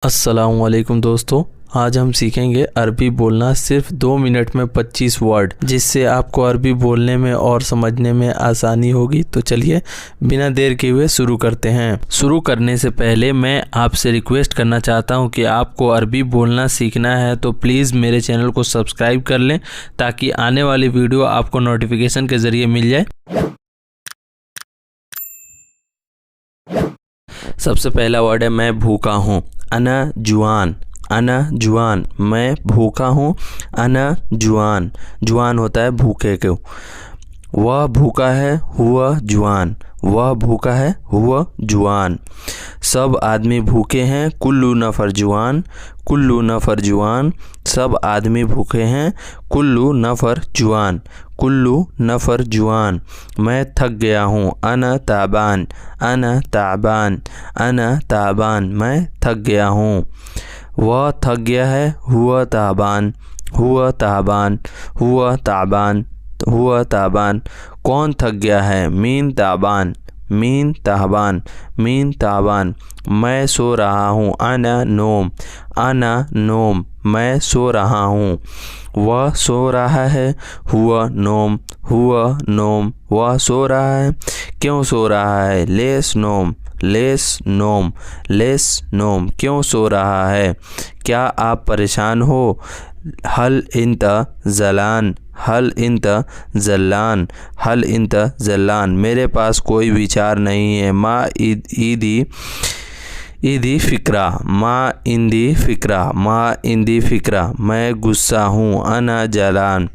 अस्सलामुअलैकुम दोस्तों, आज हम सीखेंगे अरबी बोलना सिर्फ 2 मिनट में 25 वर्ड, जिससे आपको अरबी बोलने में और समझने में आसानी होगी। तो चलिए बिना देर किए हुए शुरू करते हैं। शुरू करने से पहले मैं आपसे रिक्वेस्ट करना चाहता हूं कि आपको अरबी बोलना सीखना है तो प्लीज़ मेरे चैनल को सब्सक्राइब कर लें ताकि आने वाली वीडियो आपको नोटिफिकेशन के ज़रिए मिल जाए। सबसे पहला वर्ड है मैं भूखा हूँ। अना जुआन, अना जुआन, मैं भूखा हूँ। अना जुआन, जुआन होता है भूखे को। वह भूखा है, हुआ जुआन, वह भूखा है, हुआ जुआन। सब आदमी भूखे हैं, कुल्लू नफर जुआन, कुल्लू नफर जुआन। सब आदमी भूखे हैं, कुल्लू नफर जुआन, कुल्लू नफर जुआन। मैं थक गया हूँ। अना ताबान, अना ताबान, अना ताबान, मैं थक गया हूँ। वह थक गया है, हुआ ताबान, हुआ ताबान, हुआ ताबान, हुआ ताबान। कौन थक गया है? मीन ताबान, मीन ताबान, मीन ताबान। मैं सो रहा हूँ। अना नोम, अना नोम, मैं सो रहा हूँ। वह सो रहा है, हुआ नोम, हुआ नोम, वह सो रहा है। क्यों सो रहा है? लेस नोम, लेस नोम, लेस नोम, क्यों सो रहा है? क्या आप परेशान हो? हल इंत जलान, हल इंत जल्लान, हल इंत जल्लान, मेरे पास कोई विचार नहीं है। माँ ईदी ईदी फ़िक्रा, माँ इंदी फ़िक्रा, माँ इंदी फ़िक्रा, मैं गुस्सा हूँ। अना जलान,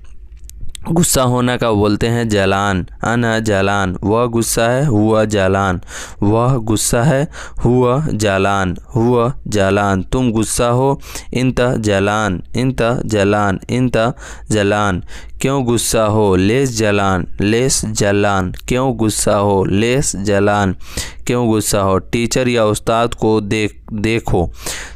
गुस्सा होना का बोलते हैं जलान। अना जलान, वह गुस्सा है, हुआ जलान, वह गुस्सा है, हुआ जलान, हुआ जलान। तुम गुस्सा हो। इंत जलान, इंत जलान, इंत जलान, क्यों गुस्सा हो? लेस जलान, लेस जलान, क्यों गुस्सा हो? लेस जलान, क्यों गुस्सा हो? टीचर या उस्ताद को देखो।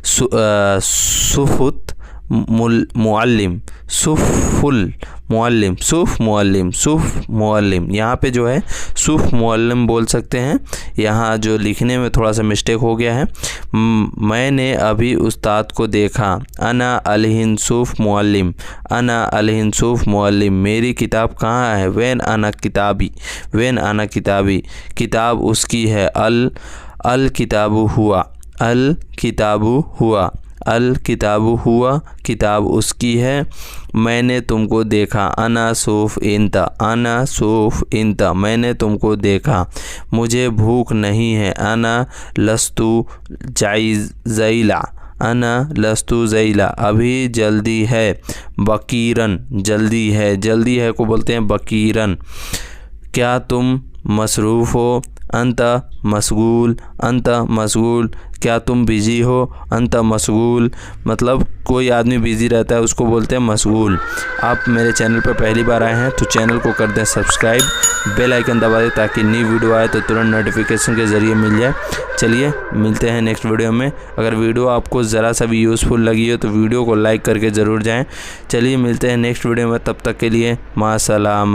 सुफुत मुअल्लिम, सुफुल मुअल्लिम, सुफ मुअल्लिम, सुफ मुअल्लिम। यहाँ पे जो है सुफ मुअल्लिम बोल सकते हैं। यहाँ जो लिखने में थोड़ा सा मिस्टेक हो गया है। मैंने अभी उस्ताद को देखा। अना अलहिन सुफ मुअल्लिम, अना अलहिन सुफ मुअल्लिम, मेरी किताब कहाँ है? वैन अना किताबी, वैन अना किताबी, किताब उसकी है। अल किताबु हुआ, अल किताबु हुआ, अल किताबु हुआ, किताब उसकी है। मैंने तुमको देखा। अना सूफ इंता, अना सूफ इंता, मैंने तुमको देखा। मुझे भूख नहीं है। अना लस्तु ज़ैला, अना लस्तु ज़ैला, अभी जल्दी है। बकीरन, जल्दी है, जल्दी है को बोलते हैं बकीरन। क्या तुम मसरूफ़ हो? अंत मशगूल, अंत मशगूल, क्या तुम बिजी हो? अंत मशगूल, मतलब कोई आदमी बिजी रहता है उसको बोलते हैं मशगूल। आप मेरे चैनल पर पहली बार आए हैं तो चैनल को कर दें सब्सक्राइब, बेल आइकन दबा दें ताकि नई वीडियो आए तो तुरंत नोटिफिकेशन के ज़रिए मिल जाए। चलिए मिलते हैं नेक्स्ट वीडियो में। अगर वीडियो आपको ज़रा सा भी यूज़फुल लगी हो तो वीडियो को लाइक करके ज़रूर जाएँ। चलिए मिलते हैं नेक्स्ट वीडियो में, तब तक के लिए मासलाम।